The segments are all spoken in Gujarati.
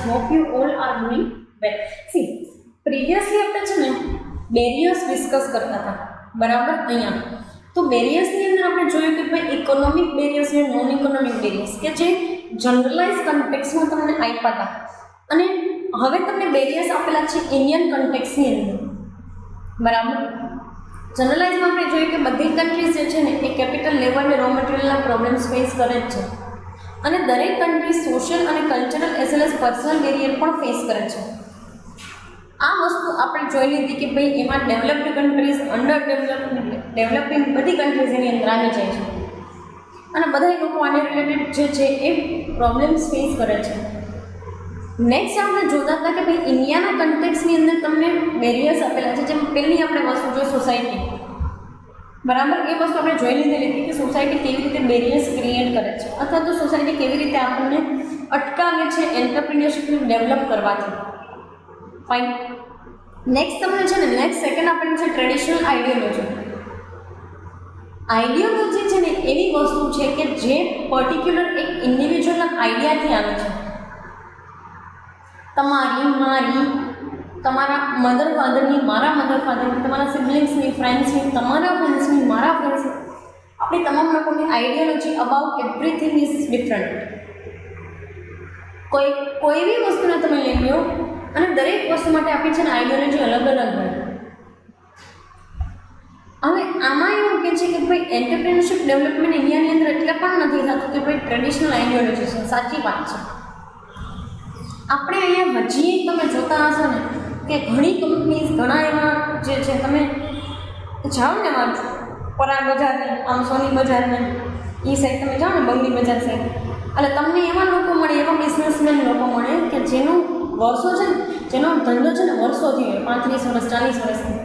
hope you all are doing well. See, previously આપણે છે ને બેરિયર્સ ડિસ્કસ કરતા હતા, બરાબર. અહીંયા તો બેરિયર્સની અંદર આપણે જોયું કે ભાઈ ઇકોનોમિક બેરિયર્સ અને નોન ઇકોનોમિક બેરિયર્સ કે જે જનરલાઇઝ કન્ટેક્સમાં તમને આપ્યા હતા, અને હવે તમને બેરિયર્સ આપેલા છે ઇન્ડિયન કન્ટેક્સની અંદર, બરાબર. જનરલાઇઝમાં આપણે જોયું કે બધી કન્ટ્રીઝ જે છે ને એ કેપિટલ લેવલે રો મટીરિયલના પ્રોબ્લેમ્સ ફેસ કરે જ છે, અને દરેક કન્ટ્રી સોશિયલ અને cultural as well as personal barrier પણ ફેસ કરે છે. આ વસ્તુ આપણે જોઈ લીધી કે ભાઈ એમાં ડેવલપ્ડ કન્ટ્રીઝ, અંડર ડેવલપિંગ બધી કન્ટ્રીઝ એની અંદર આવી જાય છે, અને બધા લોકો આને રિલેટેડ જે છે એ પ્રોબ્લેમ્સ ફેસ કરે છે. નેક્સ્ટ આપણે જોતા હતા કે ભાઈ ઇન્ડિયાના કન્ટેક્સની અંદર તમને બેરિયર્સ આપેલા છે. જેમ પહેલી આપણે વસ્તુ જોઈએ સોસાયટી, બરાબર. એ વસ્તુ આપણે જોઈ લીધેલી હતી કે સોસાયટી કેવી રીતે બેરિયર્સ ક્રિએટ કરે છે, અથવા તો સોસાયટી કેવી રીતે આપણને અટકાવે છે એન્ટરપ્રિન્યોરશિપને ડેવલપ કરવાથી. ફાઇન. નેક્સ્ટ તમને છે ને નેક્સ્ટ સેકન્ડ આપણને છે ટ્રેડિશનલ આઈડિયોલોજી. આઈડિયોલોજી છે ને એવી વસ્તુ છે કે જે પર્ટિક્યુલર એક ઇન્ડિવિજ્યુઅલના આઈડિયાથી આવે છે. તમારી, મારી, તમારા મધર ફાધરની, મારા મધર ફાધરની, તમારા સિબ્લિંગ્સની, ફ્રેન્ડ્સની, તમારા ફ્રેન્ડ્સની, મારા ફ્રેન્ડ્સની, આપણી તમામ લોકોની ideology about everything is different. કોઈ બી વસ્તુને તમે લઈ લો અને દરેક વસ્તુ માટે આપણી છે ને આઈડિયોલોજી અલગ અલગ હોય. હવે આમાં એવું કહે છે કે ભાઈ એન્ટરપ્રિન્યોરશિપ ડેવલપમેન્ટ ઇન્ડિયાની અંદર એટલે પણ નથી થતું કે ભાઈ ટ્રેડિશનલ આઈડિયોલોજી છે. સાચી વાત છે. આપણે અહીંયા હજી તમે જોતા હશો ને કે ઘણી કંપનીઝ, ઘણા એવા જે છે, તમે જાઓ ને એમાં પરાગ બજારને, આમ સોની બજારને એ સાઈડ તમે જાઓ ને બંગલી બજાર સાઈડ, એટલે તમને એવા લોકો મળે, એવા બિઝનેસમેન લોકો મળે કે જેનું વર્ષો છે ને, જેનો ધંધો છે ને વર્ષોથી હોય, 35 વર્ષ 40 વર્ષથી,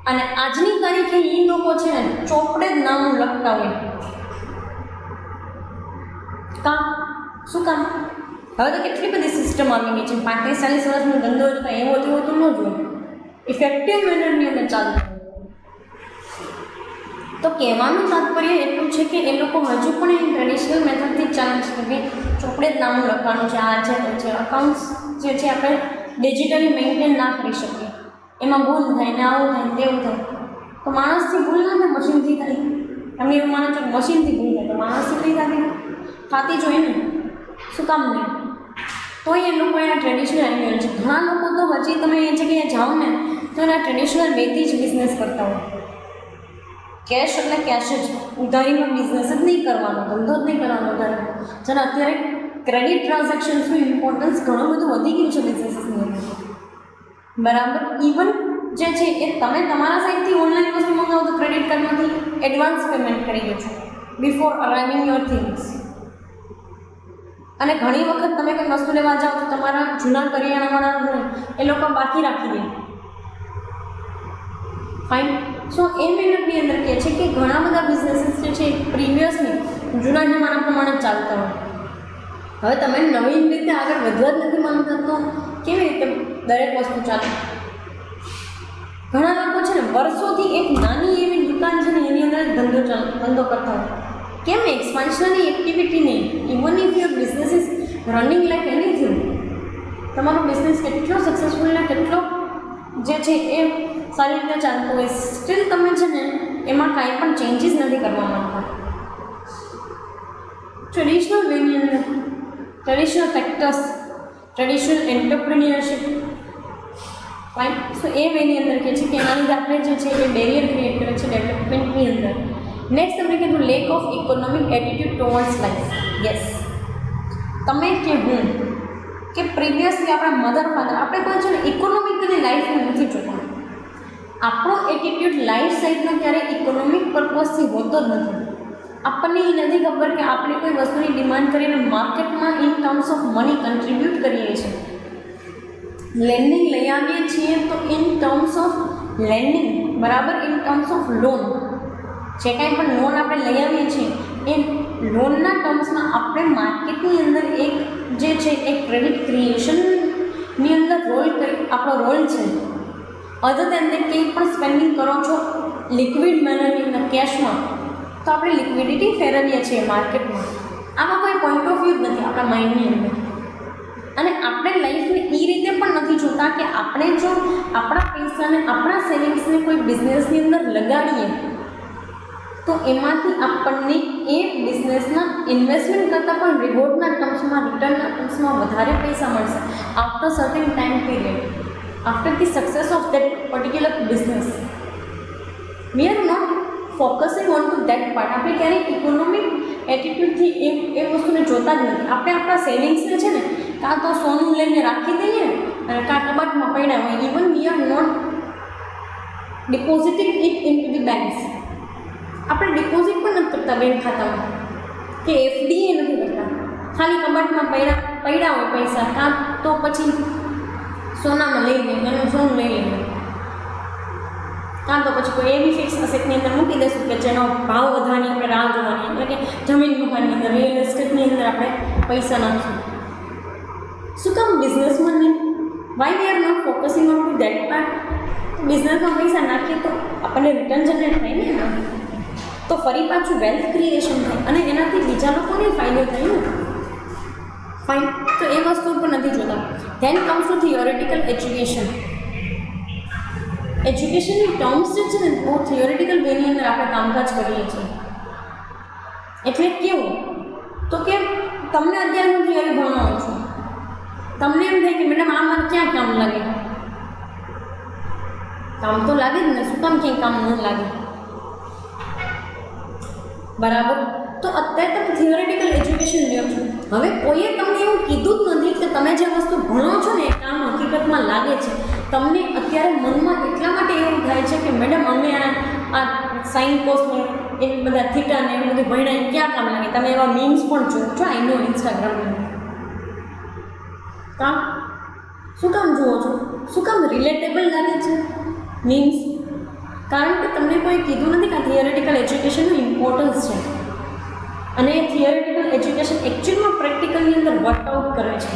અને આજની તારીખે એ લોકો છે ને ચોપડે જ નામ લખતા હોય. કામ શું કામ? હવે તો કેટલી બધી સિસ્ટમ આવી ગઈ છે. 35-40 વર્ષનો ધંધો હોય તો એવો તેવો તો ન જોઈએ, ઇફેક્ટિવ મેનરની અંદર ચાલુ. તો કહેવાનું તાત્પર્ય એટલું છે કે એ લોકો હજુ પણ એ ટ્રેડિશનલ મેથડથી ચાલે છે કે ચોપડે જ નામું લખવાનું છે, આ છે તે છે. અકાઉન્ટ્સ જે છે આપણે ડિજિટલી મેન્ટેન ના કરી શકીએ, એમાં ભૂલ થાય ને આવું થાય તેવું થાય. તો માણસથી ભૂલ ના થાય, મશીનથી થાય. તમે એવું માનો છો મશીનથી ભૂલ થાય, તો માણસથી કઈ થતી જોઈએ ને, શું કામ નહીં? તો એ લોકો એના ટ્રેડિશનલ આઈડિયોલોજી, ઘણા લોકો તો હજી તમે એ જગ્યાએ જાઓ ને તો એના ટ્રેડિશનલ વેથી જ બિઝનેસ કરતા હોય. કેશ એટલે કેશ જ, ઉધારીનો બિઝનેસ જ નહીં કરવાનો, ધંધો જ નહીં કરવાનો ઉધારી. જેને અત્યારે ક્રેડિટ ટ્રાન્ઝેક્શન્સનું ઇમ્પોર્ટન્સ ઘણું બધું વધી ગયું છે બિઝનેસીસની અંદર, બરાબર. ઇવન જે છે એ તમે તમારા સાઈડથી ઓનલાઈન વસ્તુ મંગાવો તો ક્રેડિટ કાર્ડમાંથી એડવાન્સ પેમેન્ટ કરી દો છો બિફોર અરાઇવિંગ યોર થિંગ્સ. અને ઘણી વખત તમે કંઈ વસ્તુ લેવા જાઓ તો તમારા જૂના કરિયાણાવાળા એ લોકો બાકી રાખી દે. ફાઇન. સો એ મહેનતની અંદર કહે છે કે ઘણા બધા બિઝનેસીસ જે છે પ્રીવિયસની જૂના જમાના પ્રમાણે ચાલતા હોય. હવે તમે નવીન રીતે આગળ વધવા જ નથી માંગતા તો કેવી રીતે દરેક વસ્તુ ચાલે? ઘણા લોકો છે ને વર્ષોથી એક નાની એવી દુકાન છે ને એની અંદર ધંધો કરતા હોય. કેમ? એક્સપાન્શનની એક્ટિવિટી નહીં. Even if your business is running like anything, તમારો બિઝનેસ કેટલો સક્સેસફુલ ને કેટલો જે છે એ સારી રીતે ચાલતું હોય, સ્ટીલ તમે છે ને એમાં કાંઈ પણ ચેન્જીસ નથી કરવા માંગતા. ટ્રેડિશનલ વેની અંદર traditional factors, traditional entrepreneurship, fine. So એ વેની અંદર કહે છે કે એના લીધે આપણે જે છે એ બેરિયર ક્રિએટ કરે છે ડેવલપમેન્ટની અંદર. નેક્સ્ટ આપણે કીધું lack of economic attitude towards life. Yes, તમે કે હું કે પ્રીવિયસલી આપણા મધર ફાધર આપણે કોઈ છે ને ઇકોનોમિકલી લાઈફને નથી જોતા. આપણો એટીટ્યૂડ લાઈફ સાઈડનો ક્યારેય ઇકોનોમિક પર્પઝથી હોતો જ નથી. આપણને એ નથી ખબર કે આપણે કોઈ વસ્તુની ડિમાન્ડ કરીને માર્કેટમાં in terms of money contribute કરીએ છીએ. લેન્ડિંગ લઈ આવીએ છીએ તો ઇન ટર્મ્સ ઓફ લેન્ડિંગ, બરાબર, ઇન ટર્મ્સ ઓફ લોન. જે કાંઈ પણ લોન આપણે લઈ આવીએ છીએ એ લોનના ટર્મ્સમાં આપણે માર્કેટની અંદર એક જે છે એ ક્રેડિટ ક્રિએશનની અંદર આપણો રોલ છે. અધર દેન તે કંઈ પણ સ્પેન્ડિંગ કરો છો લિક્વિડ મેનરની અંદર કેશમાં તો આપણે લિક્વિડિટી ફેરવીએ છીએ માર્કેટમાં. આમાં કોઈ પોઈન્ટ ઓફ વ્યૂ જ નથી આપણા માઇન્ડની અંદર. અને આપણે લાઈફને એ રીતે પણ નથી જોતા કે આપણે જો આપણા પૈસાને આપણા સેવિંગ્સને કોઈ બિઝનેસની અંદર લગાડીએ તો એમાંથી આપણને એ બિઝનેસના ઇન્વેસ્ટમેન્ટ કરતાં પણ રિવોર્ડના ટર્મ્સમાં રિટર્નના ટર્મ્સમાં વધારે પૈસા મળશે after certain time period after the success of that particular business. We are not focusing on to that part. આપણે ક્યારેય ઇકોનોમિક એટીટ્યૂડથી એ વસ્તુને જોતા જ નથી. આપણે આપણા સેવિંગ્સને છે ને કાં તો સોનું લઈને રાખી દઈએ અને કાં કબાટમાં પડ્યા હોય. Even we are not depositing it into the banks. આપણે ડિપોઝિટ પણ નથી કરતા બેંક ખાતામાં કે એફડી એ નથી કરતા. ખાલી કબાટમાં પડ્યા હોય પૈસા, કાં તો પછી સોનામાં લઈ લઈએ એનું સોનું લઈ લઈએ, કાં તો પછી કોઈ એવી ફિક્સ અસેટની અંદર મૂકી દઈશું કે જેનો ભાવ વધવાની આપણે રાહ જોવાની, એટલે કે જમીન મકાનની અંદર રિયલ એસ્ટેટની અંદર આપણે પૈસા નાખીશું. શું કામ બિઝનેસમાં નહીં? Why we are not focusing on to that part? બિઝનેસમાં પૈસા નાખીએ તો આપણને રિટર્ન જનરેટ થાય ને એમાં, તો ફરી પાછું વેલ્થ ક્રિએશન થાય અને એનાથી બીજા લોકોને ફાયદો થાય ને. ફાઇન, તો એ વસ્તુ પણ નથી જોતા. Then comes to theoretical education. એજ્યુકેશનની ટર્મ્સ જે છે ને બહુ થિયોરિટિકલ વેની અંદર આપણે કામકાજ કરીએ છીએ. એટલે કેવું તો કે તમને અત્યારે હું થિયરી ભણાવું છું, તમને એમ થાય કે મેડમ આ મને ક્યાં કામ લાગે? કામ તો લાગે જ ને, શું કામ ક્યાંય કામ ન લાગે? બરાબર. તો અત્યારે તમે થિયોરિટિકલ એજ્યુકેશન લ્યો છો. હવે કોઈએ તમને એવું કીધું જ નથી કે તમે જે વસ્તુ ભણો છો ને એ કામ હકીકતમાં લાગે છે. તમને અત્યારે મનમાં એટલા માટે એવું થાય છે કે મેડમ અમે આ સાઇન કોસને એવી બધા થીટાને એવું બધું ભણ્યા ક્યાં કામ લાગે? તમે એવા મીમ્સ પણ જુઓ છો, આઈ નો ઇન્સ્ટાગ્રામમાં. કામ શું કામ જુઓ છો? શું કામ રિલેટેબલ લાગે છે મીમ્સ? કારણ કે તમને કોઈ કીધું નથી કે આ થિયોરિટિકલ એજ્યુકેશનનું ઇમ્પોર્ટન્સ છે અને એ થિયોરિટિકલ એજ્યુકેશન એકચ્યુઅલમાં પ્રેક્ટિકલની અંદર વર્કઆઉટ કરે છે.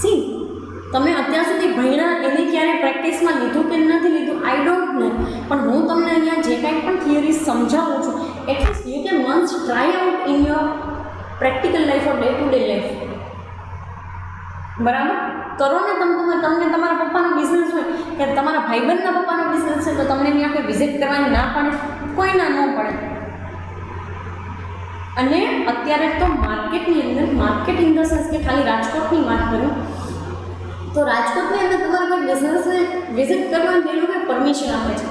સી, તમે અત્યાર સુધી ભણ્યા એને ક્યારે પ્રેક્ટિસમાં લીધું કે નથી લીધું આઈ ડોન્ટ નો, પણ હું તમને અહીંયા જે કાંઈ પણ થિયરી સમજાવું છું at least you can once try out in your practical life or day to day life. બરાબર કરો ને. તમને તમારા પપ્પાનો બિઝનેસ હોય કે તમારા ભાઈબંધના પપ્પાનો બિઝનેસ છે તો તમને ત્યાં કોઈ વિઝિટ કરવાની ના પાડે? કોઈ ના ન પડે. અને અત્યારે તો માર્કેટની અંદર, માર્કેટ ઇન ધ સેન્સ કે ખાલી રાજકોટની વાત કરું તો રાજકોટની અંદર તમારે કોઈ બિઝનેસને વિઝિટ કરવાની એ લોકો પરમિશન આપે છે.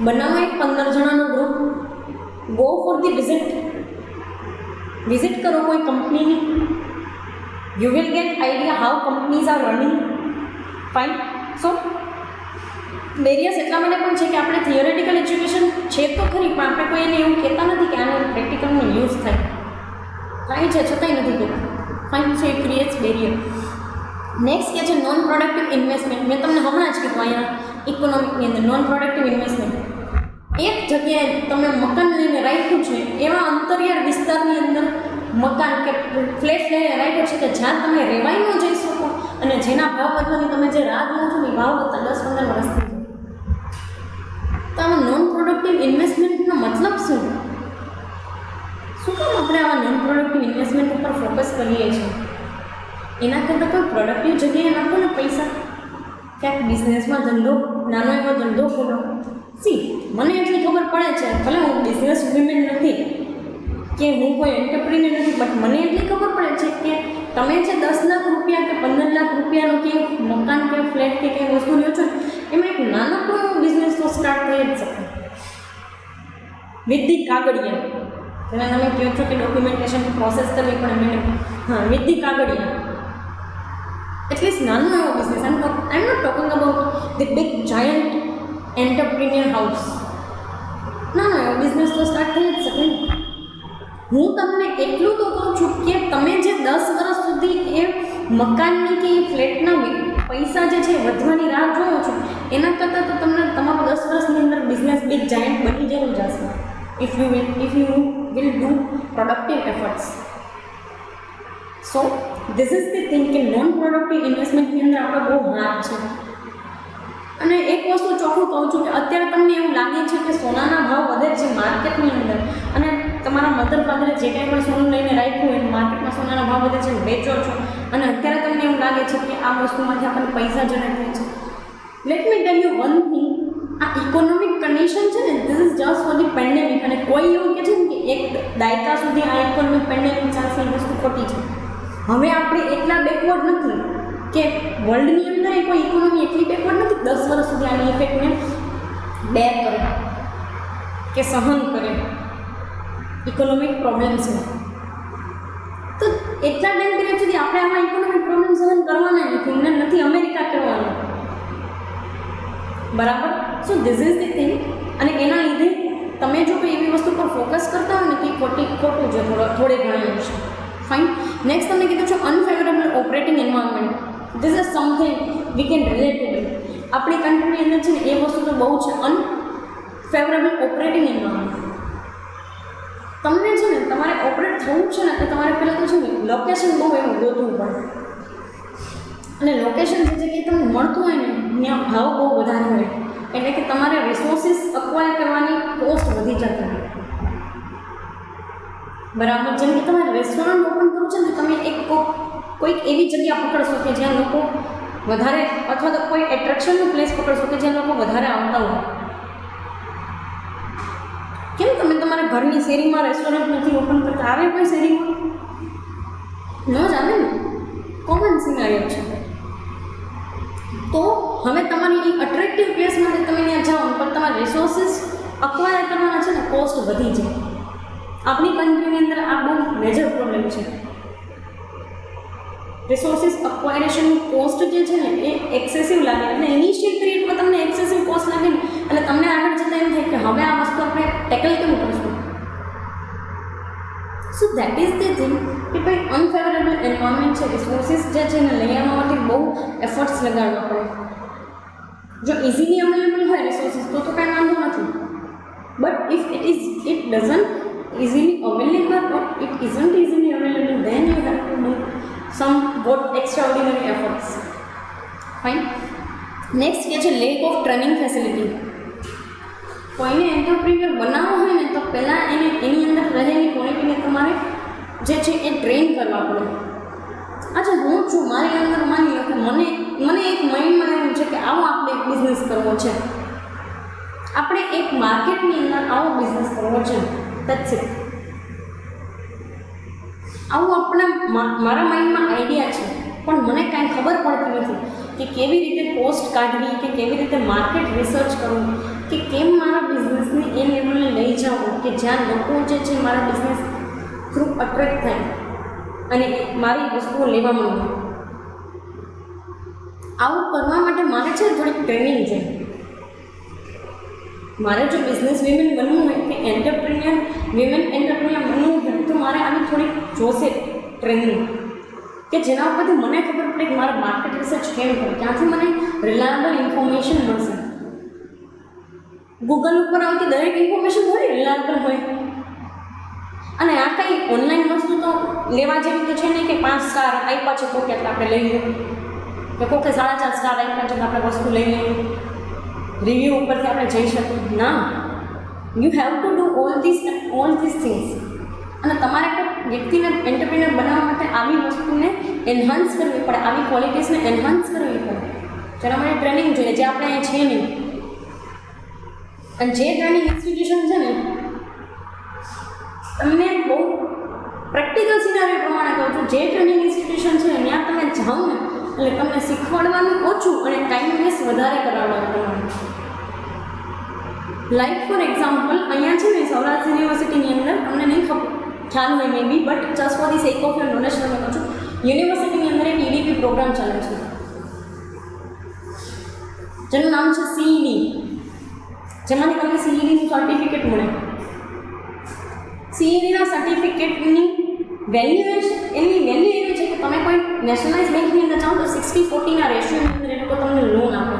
બનાવો એક 15 જણાનો group, go for the visit કરો કોઈ કંપનીની. You will get idea how companies are running. Fine. So, barriers એટલા માટે પણ છે કે આપણે થિયોરિટિકલ એજ્યુકેશન છે તો ખરી, પણ આપણે કોઈ એને એવું કહેતા નથી કે આનો પ્રેક્ટિકલનો યુઝ થાય છે, છતાંય નથી કહેતા. Fine. So it creates barrier. Next કે છે નોન પ્રોડક્ટિવ ઇન્વેસ્ટમેન્ટ. મેં તમને હમણાં જ કીધું અહીંયા ઇકોનોમિકની અંદર નોન પ્રોડક્ટિવ ઇન્વેસ્ટમેન્ટ. એક જગ્યાએ તમે મકાન લઈને રાખ્યું છે, એવા અંતરિયાળ વિસ્તારની અંદર મકાન કે ફ્લેટ લઈને રાખ્યો છે કે જ્યાં તમે રહેવાય ન જઈ શકો અને જેના ભાવ વધવાની તમે જે રાહ જુઓ છો ને એ ભાવ વધતા 10-15 વર્ષથી. તો આમાં નોન પ્રોડક્ટિવ ઇન્વેસ્ટમેન્ટનો મતલબ શું? શું કામ આપણે આવા નોન પ્રોડક્ટિવ ઇન્વેસ્ટમેન્ટ ઉપર ફોકસ કરીએ છીએ? એના કરતાં કોઈ પ્રોડક્ટિવ જગ્યાએ નાખો ને પૈસા. ક્યાંક બિઝનેસમાં ધંધો, નાનો એવો ધંધો ખોલો. સી, મને એટલી ખબર પડે છે, ભલે હું બિઝનેસ વુમેન નથી કે હું કોઈ એન્ટરપ્રિન્યોર નથી, બટ મને એટલી ખબર પડે છે કે તમે જે 10 લાખ રૂપિયા કે 15 લાખ રૂપિયાનું કે મકાન કે ફ્લેટ કે કંઈ વસ્તુ લ્યો છો એમાં એક નાનકડો બિઝનેસ તો સ્ટાર્ટ થઈ જ શકે વિથ ધી કાગળિયા. જેને તમે કહો છો કે ડોક્યુમેન્ટેશન પ્રોસેસ કરવી પડે મેડમ, હા, વિથ ધી કાગળિયા. એટલીસ્ટ નાનો એવો business. I am not talking about the big giant entrepreneur house. નાનો એવો બિઝનેસ તો સ્ટાર્ટ થઈ જ શકે. હું તમને એટલું તો કહું છું કે તમે જે 10 વર્ષ સુધી એ મકાનની કે ફ્લેટના પૈસા જે છે વધવાની રાહ જોવો છો એના કરતાં તો તમને તમારો 10 વર્ષની અંદર બિઝનેસ બિગ જાયન્ટ બની જરૂર જશે if you will do productive efforts. So this is the thing કે નોન પ્રોડક્ટિવ ઇન્વેસ્ટમેન્ટની અંદર આપણે બહુ હાથ છે. અને એક વસ્તુ ચોખ્ખું કહું છું કે અત્યારે તમને એવું લાગે છે કે સોનાના ભાવ વધે છે માર્કેટની અંદર અને તમારા મધર ફાધરે જે કાંઈ પણ સોનું લઈને રાખ્યું હોય, માર્કેટમાં સોનાના ભાવ વધે છે, વેચો છો અને અત્યારે તમને એવું લાગે છે કે આ વસ્તુમાંથી આપણને પૈસા જનરેટ થાય છે. Let me tell you one thing, આ ઇકોનોમિક કન્ડિશન છે ને, this is just for the pandemic. અને કોઈ એવું કહે છે ને કે એક દાયકા સુધી આ ઇકોનોમિક પેન્ડેમિક ચાલશે, એ વસ્તુ ખોટી છે. હવે આપણે એટલા બેકવર્ડ નથી કે વર્લ્ડની અંદર કોઈ ઇકોનોમી એટલી બેકવર્ડ નથી 10 વર્ષ સુધી આની ઇફેક્ટને બેર કરે કે સહન કરે ઇકોનોમિક પ્રોબ્લેમ્સને. તો એટલા ટાઈમ પીરિયડ સુધી આપણે આમાં ઇકોનોમિક પ્રોબ્લેમ સહન કરવાના નથી, એમને નથી અમેરિકા કરવાનું, બરાબર? So this is the thing. અને એના લીધે તમે જો કોઈ એવી વસ્તુ પર ફોકસ કરતા હોય ને તો એ ખોટું છે થોડે ઘણા અંશે. ફાઇન. નેક્સ્ટ તમને કીધું છે unfavourable operating environment. This is something we can relatable. આપણી કન્ટ્રીની અંદર છે ને એ વસ્તુ તો બહુ છે, અનફેવરેબલ ઓપરેટિંગ એન્વાયરમેન્ટ. તમને છે ને તમારે ઓપરેટ થવું છે ને તો તમારે પહેલાં તો છે ને લોકેશન બહુ એવું ગોતવું પડે. અને લોકેશન જે જગ્યાએ તમને મળતું હોય ને ત્યાં ભાવ બહુ વધારે હોય, એટલે કે તમારે રિસોર્સિસ અક્વાયર કરવાની કોસ્ટ વધી જતી હોય, બરાબર? જેમ કે તમારે રેસ્ટોરન્ટ ઓપન કરવું છે ને, તમે કોઈક એવી જગ્યા પકડશો કે જ્યાં લોકો વધારે, અથવા તો કોઈ એટ્રેક્શનનું પ્લેસ પકડશો કે જ્યાં લોકો વધારે આવતા હોય. કેમ તમે તમારા ઘરની શેરીમાં રેસ્ટોરન્ટ નથી ઓપન કરતા? આવે કોઈ શેરીમાં? ન જ આવે ને, કોમન સિનારિયો છે. તો હવે તમારી એ અટ્રેક્ટિવ પ્લેસ માટે તમે ત્યાં જાઓ, પણ તમારા રિસોર્સિસ અક્વાયર કરવાના છે ને કોસ્ટ વધી જાય. આપણી કન્ટ્રીની અંદર આ બહુ મેજર પ્રોબ્લેમ છે. રિસોર્સિસ અક્વાયરેશનની કોસ્ટ જે છે ને એ એક્સેસિવ લાગે, અને ઇનિશિયલ પીરિયડમાં તમને એક્સેસિવ કોસ્ટ લાગે ને એટલે તમને આગળ જતાં એમ થાય કે હવે આ વસ્તુ આપણે ટેકલ કેમ કરશું. So that is the thing કે ભાઈ અનફેવરેબલ એન્વાયરમેન્ટ છે, રિસોર્સિસ જે છે ને લઈ આવવા માટે બહુ એફર્ટ્સ લગાડવા પડે. જો ઇઝીલી અવેલેબલ હોય રિસોર્સિસ તો કાંઈ વાંધો નથી, but if it doesn't easily available or it isn't easily available, then you have to do some what extraordinary efforts. Fine. Next કે છે lack of training facility. કોઈને એન્ટરપ્રિન્યોર બનાવવો હોય ને તો પહેલાં એની અંદર રહેલી ક્વોલિટીને તમારે જે છે એ ટ્રેન કરવા પડે. આજે હું છું, મારી અંદર માની લો કે મને એક માઇન્ડમાં એવું છે કે આવો આપણે એક બિઝનેસ કરવો છે, આપણે એક માર્કેટની અંદર આવો બિઝનેસ કરવો છે. That's it. આવું આપણા મારા માઇન્ડમાં આઈડિયા છે, પણ મને કાંઈ ખબર પડતી નથી કે કેવી રીતે કોસ્ટ કાઢવી, કે કેવી રીતે માર્કેટ રિસર્ચ કરવું, કે કેમ મારા બિઝનેસને એ લેવલે લઈ જાઉં કે જ્યાં લોકો જે છે મારા બિઝનેસ થ્રુ અટ્રેક્ટ થાય અને મારી વસ્તુઓ લેવા માંગે. આવું કરવા માટે મારે છે થોડીક ટ્રેનિંગ જોઈએ. મારે જો બિઝનેસ વિમેન બનવું હોય કે વિમેન એન્ટરપ્રિન્યોર બનવું હોય તો મારે આની થોડીક જોશે ટ્રેનિંગ, કે જેના ઉપરથી મને ખબર પડે કે મારે માર્કેટ રિસર્ચ કેમ કરવું, ક્યાંથી મને રિલાયબલ ઇન્ફોર્મેશન મળશે. ગૂગલ ઉપર આવતી દરેક ઇન્ફોર્મેશન થોડી રિલાયબલ હોય. અને આ કંઈ ઓનલાઈન વસ્તુ તો લેવા જેવી તો છે નહીં કે 5 સ્ટાર આપ્યા છે તો કેટલા આપણે લઈ લઈએ, કે કોકે 4.5 સ્ટાર આપ્યા છે તો આપણે વસ્તુ લઈ લઈએ, રિવ્યૂ ઉપરથી આપણે જઈ શકીએ ના. You have to do all this things. અને તમારે કોઈ વ્યક્તિને એન્ટરપ્રિન્યોર બનાવવા માટે આવી વસ્તુને એન્હાન્સ કરવી પડે, આવી ક્વોલિટીઝને એન્હાન્સ કરવી પડે, જેના માટે ટ્રેનિંગ જોઈએ, જે આપણે અહીંયા છે નહીં. અને જે ટ્રેનિંગ ઇન્સ્ટિટ્યુશન છે ને, તમને બહુ પ્રેક્ટિકલ સિનારીઓ પ્રમાણે કહું છું, જે ટ્રેનિંગ ઇન્સ્ટિટ્યુશન છે ત્યાં તમે જાઓ ને એટલે તમને શીખવાડવાનું ઓછું અને ટાઈમ વેસ્ટ વધારે કરાવવાનું તમારે. લાઈક ફોર એક્ઝામ્પલ અહીંયા છે ને સૌરાષ્ટ્ર યુનિવર્સિટીની અંદર તમને નહીં ખ્યાલ હોય maybe, but just for the sake of your knowledge તમે કહું છું, યુનિવર્સિટીની અંદર એક EDP પ્રોગ્રામ ચાલે છે જેનું નામ છે CED, જેમાંથી તમને CEDનું સર્ટિફિકેટ મળે. CEDના સર્ટિફિકેટની એની વેલ્યુ એવી છે કે તમે કોઈ નેશનલાઇઝ બેંકની અંદર જાઓ તો 60-40ના રેશિયોની અંદર એ લોકો તમને લોન આપે.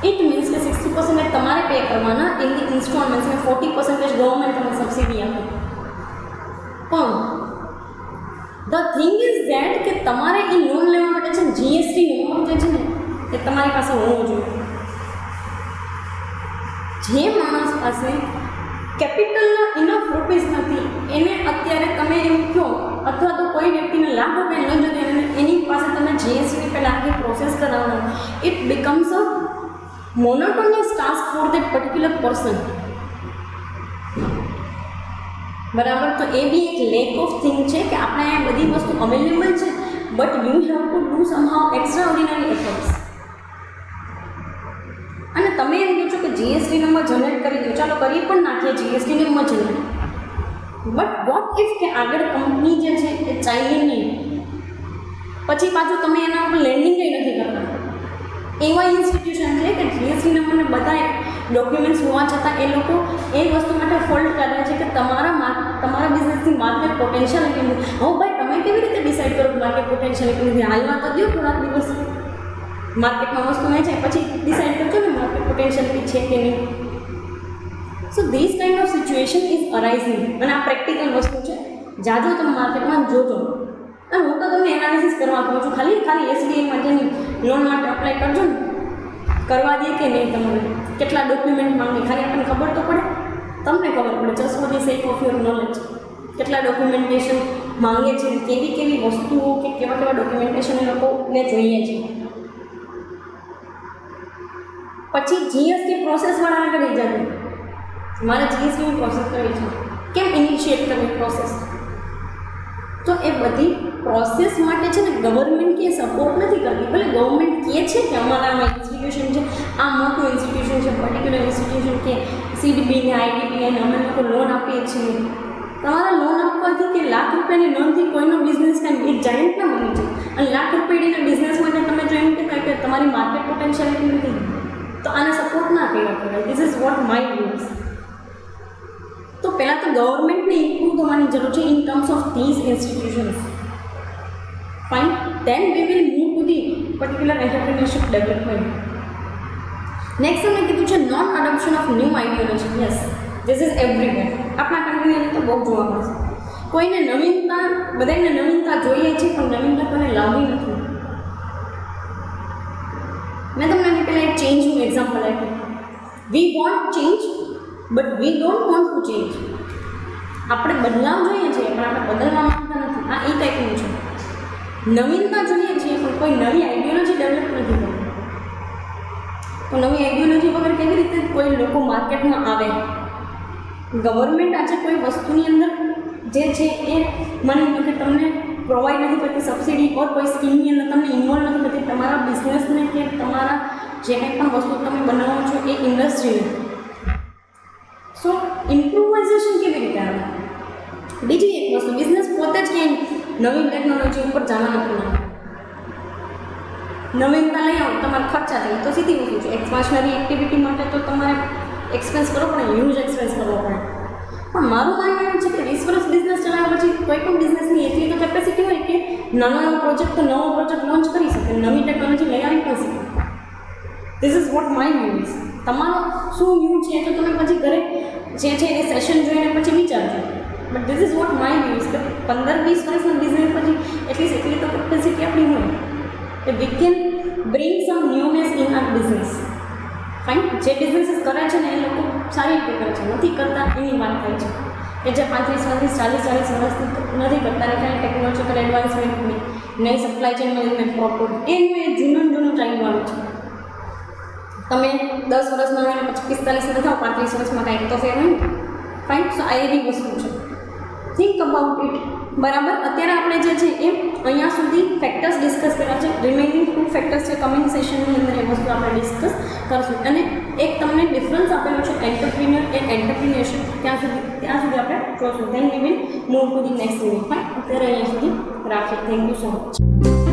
ઇટ મીન્સ કે 60% તમારે પે કરવાના ઇન ધી ઇન્સ્ટોલમેન્ટ્સ અને 40% ગવર્મેન્ટ તમને સબસિડી આપે. પણ ધ થિંગ ઇઝ ધેટ કે તમારે એ લોન લેવા માટે છે GST નંબર જે છે ને એ તમારી પાસે હોવો જોઈએ. જે માણસ પાસે કેપિટલના ઇનફ રૂપીઝ નથી, એને અત્યારે તમે એમ કહો અથવા તો કોઈ વ્યક્તિને લાખ રૂપિયા ન જોઈએ અને એની પાસે તમે જીએસટીની પહેલાં આખી પ્રોસેસ કરાવવાનો, it becomes a monotonous task for that particular person. બરાબર. તો એ બી એક લેક ઓફ થિંગ છે કે આપણે અહીંયા બધી વસ્તુ અવેલેબલ છે, but you have to do સમહાઉ extra ordinary efforts. અને તમે એમ કહો છો કે જીએસટી નંબર જનરેટ કરી દો, ચાલો કરી પણ નાખીએ GST number generate, but what if કે આગળ કંપની જે છે એ ચાલે નહીં, પછી પાછું તમે એના ઉપર લેન્ડિંગ કંઈ નથી કરતા. એવા ઇન્સ્ટિટ્યુશન છે કે જીએસટી નંબરને બધા ડોક્યુમેન્ટ્સ હોવા છતાં એ લોકો એ વસ્તુ માટે ફોલ્ટ કરે છે કે તમારા બિઝનેસની માર્કેટ પોટેન્શિયલ એટલી નથી. હવે ભાઈ તમે કેવી રીતે ડિસાઇડ કરો માર્કેટ પોટેન્શિયલ એટલી નથી? હાલમાં તો દો થોડાક દિવસ માર્કેટમાં વસ્તુ વેચાય પછી ડિસાઇડ કરજો ને માર્કેટ પોટેન્શિયલ છે કે નહીં. So this kind of situation is arising. અને આ પ્રેક્ટિકલ વસ્તુ છે, જાજો તમે માર્કેટમાં જોજો. અને હું તો તમને એનાલિસિસ કરવા કહું છું, ખાલી એસબીઆઈ માટેની લોન માટે અપ્લાય કરજો ને, કરવા દે કે નહીં તમારે, કેટલા ડોક્યુમેન્ટ માંગે, ખાલી આપણને ખબર તો પડે, તમને ખબર પડે just for the sake of your knowledge કેટલા ડોક્યુમેન્ટેશન માંગે છે, કેવી વસ્તુઓ કે કેવા ડોક્યુમેન્ટેશન એ લોકોને જોઈએ છે. પછી જીએસટી પ્રોસેસવાળાને કરી જજો, મારે જીએસટીની પ્રોસેસ કરવી છે, કેમ ઇનિશિએટ કરવી પ્રોસેસ? તો એ બધી પ્રોસેસ માટે છે ને ગવર્મેન્ટ કે સપોર્ટ નથી કરતી. ભલે ગવર્મેન્ટ કહે છે કે અમારામાં ઇન્સ્ટિટ્યુશન છે, આ મોટું ઇન્સ્ટિટ્યુશન છે, પર્ટિક્યુલર ઇન્સ્ટિટ્યુશન કે સીડીબીને આઈડીબીને અમે લોકો લોન આપીએ છીએ. તમારા લોન આપવાથી કે લાખ રૂપિયાની લોનથી કોઈનો બિઝનેસ કાંઈ એક જાયન્ટ ના બની છે. અને લાખ રૂપિયાના બિઝનેસ માટે તમે જો એમ કહેતા કે તમારી માર્કેટ પોટેન્શિયાલિટી નથી, તો આને સપોર્ટ ના કર્યા કહેવાય. This is what my views. તો પહેલાં તો ગવર્મેન્ટને ઇમ્પ્રૂવ થવાની જરૂર છે in terms of these institutions. Fine, then we will move to the particular entrepreneurship development. Next અમે કીધું છે non adoption of new ideology. Yes, this is everywhere. આપણા કન્ટ્રીની અંદર તો બહુ જોવા મળશે. કોઈને નવીનતા, બધાને નવીનતા જોઈએ છે પણ નવીનતા કોઈને લાવવી નથી. મેં તમને પહેલાં એક ચેન્જનું એક્ઝામ્પલ આપ્યું. We want change but we don't want to change. આપણે બદલાવ જોઈએ છીએ પણ આપણે બદલવા માંગતા નથી. આ એ ટાઈપનું છે. નવીનતા જોઈએ છીએ પણ કોઈ નવી આઈડિયોલોજી ડેવલપ નથી કરતી. તો નવી આઈડિયોલોજી વગર કેવી રીતે કોઈ લોકો માર્કેટમાં આવે? ગવર્મેન્ટ આજે કોઈ વસ્તુની અંદર જે છે એ માની લો કે તમને પ્રોવાઈડ નથી કરતી સબસિડી ઓર કોઈ સ્કીમની અંદર તમને ઇન્વોલ્વ નથી કરતી તમારા બિઝનેસને કે તમારા જે કંઈ પણ વસ્તુ તમે બનાવો છો એ ઇન્ડસ્ટ્રીને. સો ઇમ્પ્રુવાઇઝેશન કેવી રીતે આવે? બીજી એક વસ્તુ, બિઝનેસ પોતે જ ક્યાંય નવી ટેકનોલોજી ઉપર જવા નથી. નવીનતા લઈ આવો, તમારે ખર્ચા થાય તો સીધી વસ્તુ છે. એક્સપાન્શનરી એક્ટિવિટી માટે તો તમારે એક્સપેન્સ કરવો પડે, હ્યુજ એક્સપેન્સ કરવો પડે. પણ મારું માનવું એમ છે કે 20 વર્ષ બિઝનેસ ચલાવ્યા પછી કોઈ પણ બિઝનેસની એટલી તો કેપેસિટી હોય કે નવો પ્રોજેક્ટ લોન્ચ કરી શકે, નવી ટેકનોલોજી લઈ આવી પણ શકે. This is what my view is. તમારો શું વ્યૂ છે તો તમે પછી ઘરે જે છે એ સેશન જોઈને પછી વિચારજો. But this is what my view is કે 15-20 વર્ષના બિઝનેસ પછી એટલીસ્ટ એટલી તો કેપેસિટી આપણી હોય કે we can bring some newness in our business. Fine, જે બિઝનેસીસ કરે છે ને એ લોકો સારી રીતે કરે છે, નથી કરતા એની વાત થાય છે કે જે 35-40 વર્ષથી નથી કરતા ને કાંઈ ટેકનોલોજીકલ એડવાન્સમેન્ટની નવી સપ્લાય ચેન મેનેજમેન્ટ પ્રોપર એનું એ જૂનું ચાલ્યું આવે છે. તમે 10 વર્ષના હોય ને પછી 45 વર્ષ થાવ, 35 વર્ષમાં કાંઈક તો ફેર હોય ને. ફાઇન, સો આ એવી વસ્તુ છે. Think about it. બરાબર. અત્યારે આપણે જે છે એ અહીંયા સુધી ફેક્ટર્સ ડિસ્કસ કર્યા છે. રિમેઇનિંગ 2 ફેક્ટર્સ છે કમિંગ સેશનની અંદર એ વસ્તુ આપણે ડિસ્કસ કરશું. અને એક તમને ડિફરન્સ આપેલો છે એન્ટરપ્રિન્યોર એન્ડ એન્ટરપ્રિન્યોરશિપ, ત્યાં સુધી આપણે જોશું. Then we will move to the next unit. Fine, અત્યારે અહીંયા સુધી રાખીએ. Thank you so much.